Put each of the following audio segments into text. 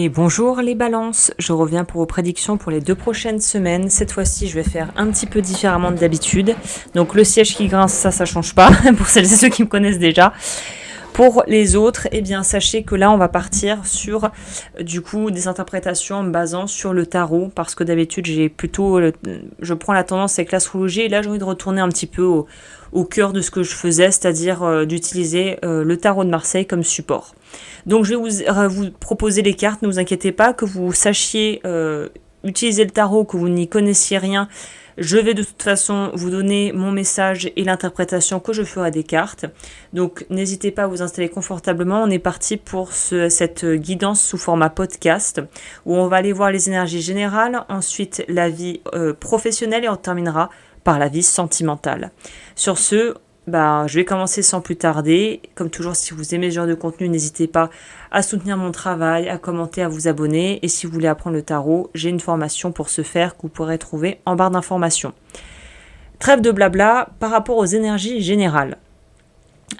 Et bonjour les balances, je reviens pour vos prédictions pour les 2 prochaines semaines. Cette fois-ci, je vais faire un petit peu différemment de d'habitude. Donc le siège qui grince, ça change pas, pour celles et ceux qui me connaissent déjà. Pour les autres, eh bien, sachez que là, on va partir sur, du coup, des interprétations en me basant sur le tarot, parce que d'habitude, je prends la tendance avec l'astrologie, et là, j'ai envie de retourner un petit peu au cœur de ce que je faisais, c'est-à-dire d'utiliser le tarot de Marseille comme support. Donc, je vais vous proposer les cartes, ne vous inquiétez pas, que vous sachiez utiliser le tarot, que vous n'y connaissiez rien. Je vais de toute façon vous donner mon message et l'interprétation que je ferai des cartes. Donc n'hésitez pas à vous installer confortablement. On est parti pour cette guidance sous format podcast où on va aller voir les énergies générales, ensuite la vie professionnelle et on terminera par la vie sentimentale. Sur ce, je vais commencer sans plus tarder. Comme toujours, si vous aimez ce genre de contenu, n'hésitez pas à soutenir mon travail, à commenter, à vous abonner. Et si vous voulez apprendre le tarot, j'ai une formation pour ce faire que vous pourrez trouver en barre d'informations. Trêve de blabla par rapport aux énergies générales.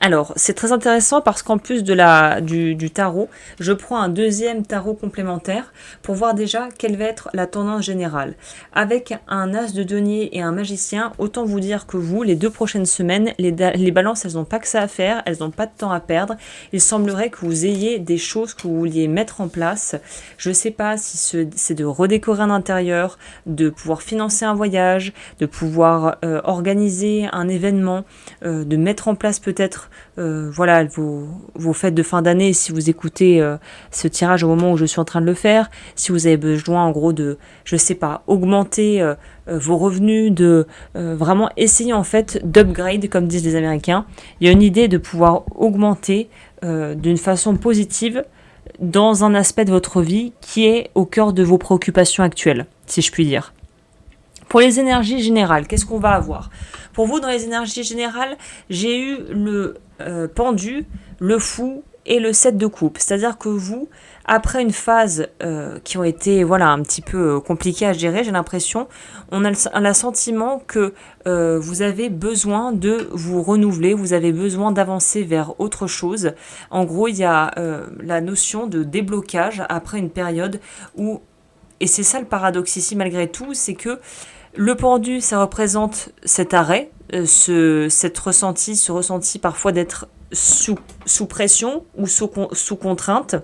Alors, c'est très intéressant parce qu'en plus du tarot, je prends un deuxième tarot complémentaire pour voir déjà quelle va être la tendance générale. Avec un as de denier et un magicien, autant vous dire que vous, les 2 prochaines semaines, les balances, elles n'ont pas que ça à faire, elles n'ont pas de temps à perdre. Il semblerait que vous ayez des choses que vous vouliez mettre en place. Je ne sais pas si c'est de redécorer un intérieur, de pouvoir financer un voyage, de pouvoir organiser un événement, de mettre en place peut-être vos fêtes de fin d'année si vous écoutez ce tirage au moment où je suis en train de le faire, si vous avez besoin en gros de, je sais pas, augmenter vos revenus, de vraiment essayer en fait d'upgrade comme disent les Américains. Il y a une idée de pouvoir augmenter d'une façon positive dans un aspect de votre vie qui est au cœur de vos préoccupations actuelles, si je puis dire. Pour les énergies générales, qu'est-ce qu'on va avoir ? Pour vous, dans les énergies générales, j'ai eu le pendu, le fou et le 7 de coupe. C'est-à-dire que vous, après une phase qui ont été un petit peu compliquée à gérer, j'ai l'impression, on a le sentiment que vous avez besoin de vous renouveler, vous avez besoin d'avancer vers autre chose. En gros, il y a la notion de déblocage après une période où, et c'est ça le paradoxe ici malgré tout, c'est que le pendu, ça représente cet arrêt, ce ressenti parfois d'être sous pression ou sous contrainte.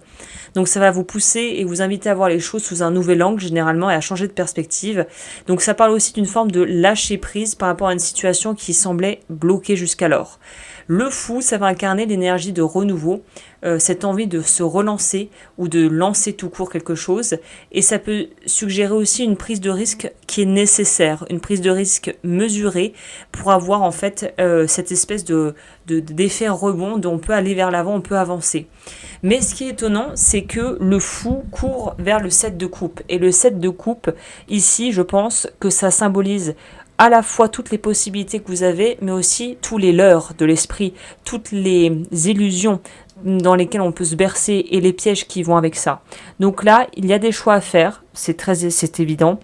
Donc ça va vous pousser et vous inviter à voir les choses sous un nouvel angle généralement et à changer de perspective. Donc ça parle aussi d'une forme de lâcher prise par rapport à une situation qui semblait bloquée jusqu'alors. Le fou, ça va incarner l'énergie de renouveau, cette envie de se relancer ou de lancer tout court quelque chose. Et ça peut suggérer aussi une prise de risque qui est nécessaire, une prise de risque mesurée pour avoir en fait cette espèce d'effet rebond dont on peut aller vers l'avant, on peut avancer. Mais ce qui est étonnant, c'est que le fou court vers le 7 de coupe. Et le 7 de coupe, ici, je pense que ça symbolise à la fois toutes les possibilités que vous avez, mais aussi tous les leurres de l'esprit, toutes les illusions dans lesquelles on peut se bercer et les pièges qui vont avec ça. Donc là, il y a des choix à faire, c'est évident.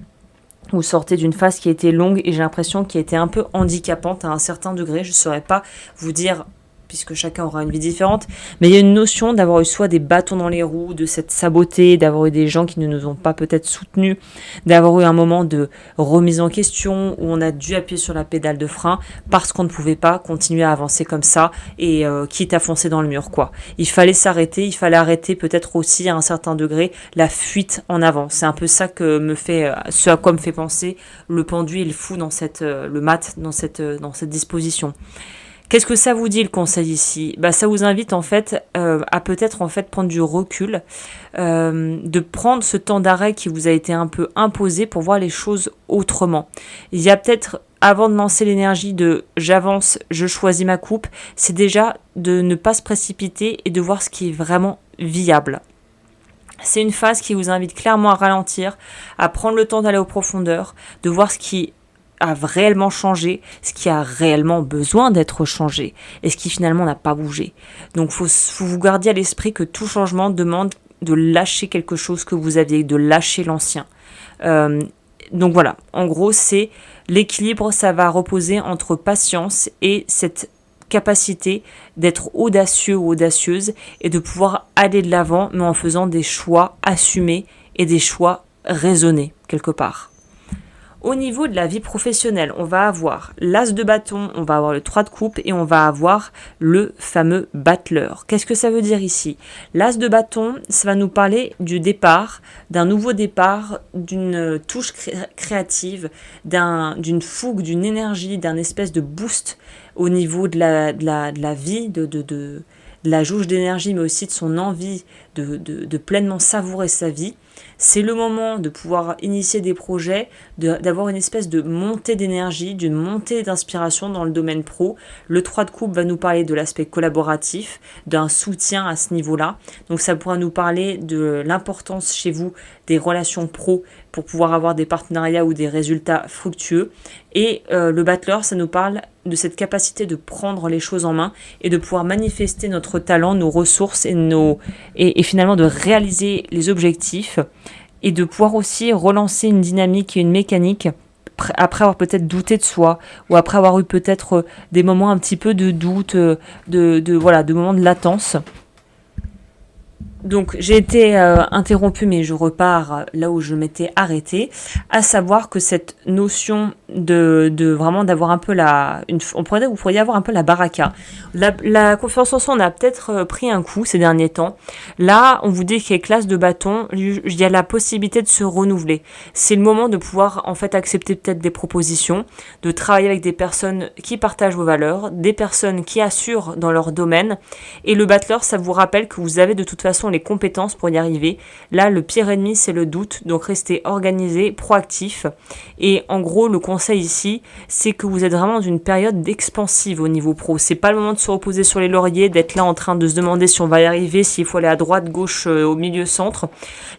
Vous sortez d'une phase qui a été longue et j'ai l'impression qu'elle a été un peu handicapante à un certain degré. Je ne saurais pas vous dire, puisque chacun aura une vie différente, mais il y a une notion d'avoir eu soit des bâtons dans les roues, de s'être saboté, d'avoir eu des gens qui ne nous ont pas peut-être soutenus, d'avoir eu un moment de remise en question où on a dû appuyer sur la pédale de frein parce qu'on ne pouvait pas continuer à avancer comme ça et quitte à foncer dans le mur, quoi. Il fallait s'arrêter, il fallait arrêter peut-être aussi à un certain degré la fuite en avant. C'est un peu ça ce à quoi me fait penser le pendu et le fou dans le mat dans cette disposition. Qu'est-ce que ça vous dit le conseil ici ? Ça vous invite en fait à peut-être en fait prendre du recul, de prendre ce temps d'arrêt qui vous a été un peu imposé pour voir les choses autrement. Il y a peut-être, avant de lancer l'énergie de j'avance, je choisis ma coupe, c'est déjà de ne pas se précipiter et de voir ce qui est vraiment viable. C'est une phase qui vous invite clairement à ralentir, à prendre le temps d'aller aux profondeurs, de voir ce qui a réellement changé, ce qui a réellement besoin d'être changé et ce qui finalement n'a pas bougé. Donc faut vous garder à l'esprit que tout changement demande de lâcher quelque chose que vous aviez, de lâcher l'ancien. Donc voilà, en gros c'est l'équilibre, ça va reposer entre patience et cette capacité d'être audacieux ou audacieuse et de pouvoir aller de l'avant, mais en faisant des choix assumés et des choix raisonnés quelque part. Au niveau de la vie professionnelle, on va avoir l'as de bâton, on va avoir le 3 de coupe et on va avoir le fameux battleur. Qu'est-ce que ça veut dire ici? L'as de bâton, ça va nous parler du départ, d'un nouveau départ, d'une touche créative, d'une fougue, d'une énergie, d'un espèce de boost au niveau de la vie, de la jauge d'énergie, mais aussi de son envie de pleinement savourer sa vie. C'est le moment de pouvoir initier des projets, d'avoir une espèce de montée d'énergie, d'une montée d'inspiration dans le domaine pro. Le 3 de coupe va nous parler de l'aspect collaboratif, d'un soutien à ce niveau-là. Donc ça pourra nous parler de l'importance chez vous des relations pro pour pouvoir avoir des partenariats ou des résultats fructueux. Et le battleur, ça nous parle de cette capacité de prendre les choses en main et de pouvoir manifester notre talent, nos ressources et finalement de réaliser les objectifs et de pouvoir aussi relancer une dynamique et une mécanique après avoir peut-être douté de soi ou après avoir eu peut-être des moments un petit peu de doute, de moments de latence. Donc j'ai été interrompue, mais je repars là où je m'étais arrêtée, à savoir que cette notion de vraiment d'avoir un peu vous pourriez avoir un peu la baraka. La confiance en soi, on a peut-être pris un coup ces derniers temps. Là, on vous dit qu'avec l'as de bâton, il y a la possibilité de se renouveler. C'est le moment de pouvoir en fait accepter peut-être des propositions, de travailler avec des personnes qui partagent vos valeurs, des personnes qui assurent dans leur domaine. Et le battleur, ça vous rappelle que vous avez de toute façon les compétences pour y arriver. Là, le pire ennemi, c'est le doute. Donc, restez organisé, proactif. Et en gros, le conseil ici, c'est que vous êtes vraiment dans une période d'expansive au niveau pro. C'est pas le moment de se reposer sur les lauriers, d'être là en train de se demander si on va y arriver, s'il faut aller à droite, gauche, au milieu, centre.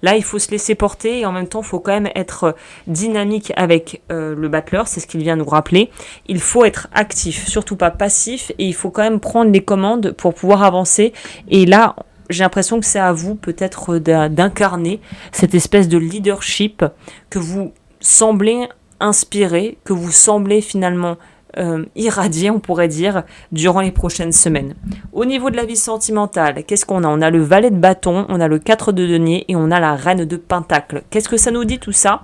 Là, il faut se laisser porter et en même temps, il faut quand même être dynamique avec le battleur. C'est ce qu'il vient nous rappeler. Il faut être actif, surtout pas passif. Et il faut quand même prendre les commandes pour pouvoir avancer. Et là, j'ai l'impression que c'est à vous peut-être d'incarner cette espèce de leadership que vous semblez inspirer, que vous semblez finalement irradier, on pourrait dire, durant les prochaines semaines. Au niveau de la vie sentimentale, qu'est-ce qu'on a? On a le valet de bâton, on a le 4 de denier et on a la reine de pentacle. Qu'est-ce que ça nous dit tout ça?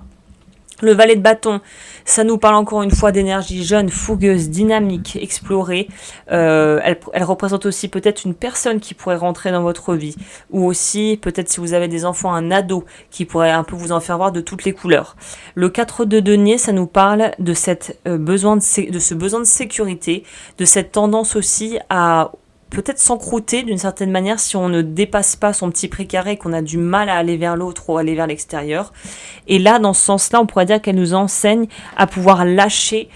Le valet de bâton, ça nous parle encore une fois d'énergie jeune, fougueuse, dynamique, explorée. Elle représente aussi peut-être une personne qui pourrait rentrer dans votre vie. Ou aussi, peut-être si vous avez des enfants, un ado qui pourrait un peu vous en faire voir de toutes les couleurs. Le 4 de denier, ça nous parle de ce besoin de sécurité, de cette tendance aussi à peut-être s'encrouter d'une certaine manière si on ne dépasse pas son petit précaré, qu'on a du mal à aller vers l'autre ou aller vers l'extérieur. Et là, dans ce sens-là, on pourrait dire qu'elle nous enseigne à pouvoir lâcher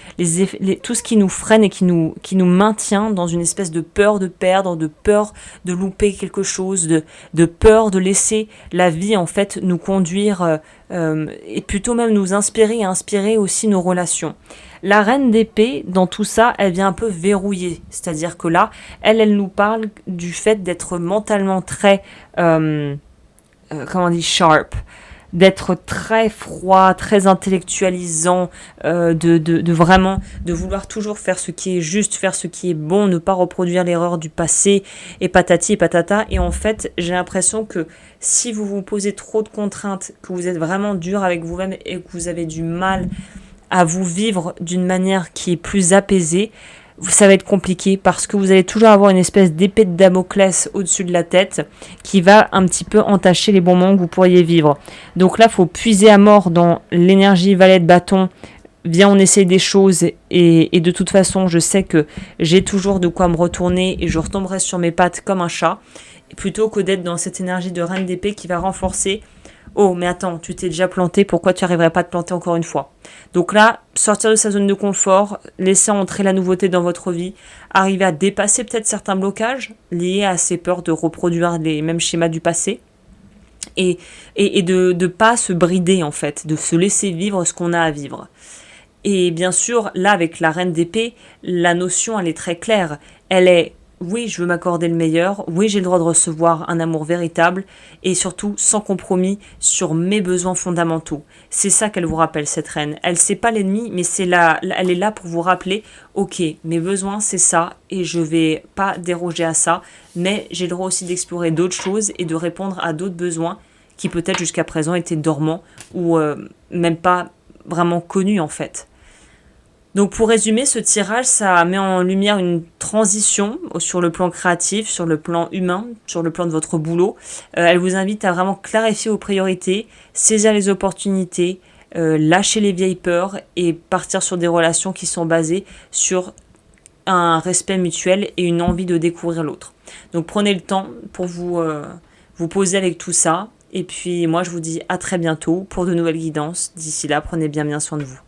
tout ce qui nous freine et qui nous maintient dans une espèce de peur de perdre, de peur de louper quelque chose, de peur de laisser la vie en fait nous conduire et plutôt même nous inspirer et inspirer aussi nos relations. La reine d'épée, dans tout ça, elle vient un peu verrouiller. C'est-à-dire que là, elle nous parle du fait d'être mentalement très, sharp, d'être très froid, très intellectualisant, de vraiment, de vouloir toujours faire ce qui est juste, faire ce qui est bon, ne pas reproduire l'erreur du passé, et patati et patata. Et en fait, j'ai l'impression que si vous vous posez trop de contraintes, que vous êtes vraiment dur avec vous-même et que vous avez du mal à vous vivre d'une manière qui est plus apaisée, ça va être compliqué parce que vous allez toujours avoir une espèce d'épée de Damoclès au-dessus de la tête qui va un petit peu entacher les bons moments que vous pourriez vivre. Donc là, il faut puiser à mort dans l'énergie valet de bâton. Viens, on essaye des choses et de toute façon, je sais que j'ai toujours de quoi me retourner et je retomberai sur mes pattes comme un chat plutôt que d'être dans cette énergie de reine d'épée qui va renforcer. Oh, mais attends, tu t'es déjà planté, pourquoi tu n'arriverais pas à te planter encore une fois? Donc là, sortir de sa zone de confort, laisser entrer la nouveauté dans votre vie, arriver à dépasser peut-être certains blocages liés à ces peurs de reproduire les mêmes schémas du passé et de pas se brider en fait, de se laisser vivre ce qu'on a à vivre. Et bien sûr, là, avec la reine d'épée, la notion, elle est très claire. Elle est oui, je veux m'accorder le meilleur, oui, j'ai le droit de recevoir un amour véritable et surtout sans compromis sur mes besoins fondamentaux. C'est ça qu'elle vous rappelle, cette reine. Elle c'est pas l'ennemi, mais elle est là pour vous rappeler, ok, mes besoins c'est ça et je vais pas déroger à ça, mais j'ai le droit aussi d'explorer d'autres choses et de répondre à d'autres besoins qui peut-être jusqu'à présent étaient dormants ou même pas vraiment connus en fait. Donc pour résumer, ce tirage, ça met en lumière une transition sur le plan créatif, sur le plan humain, sur le plan de votre boulot. Elle vous invite à vraiment clarifier vos priorités, saisir les opportunités, lâcher les vieilles peurs et partir sur des relations qui sont basées sur un respect mutuel et une envie de découvrir l'autre. Donc prenez le temps pour vous poser avec tout ça. Et puis moi je vous dis à très bientôt pour de nouvelles guidances. D'ici là, prenez bien soin de vous.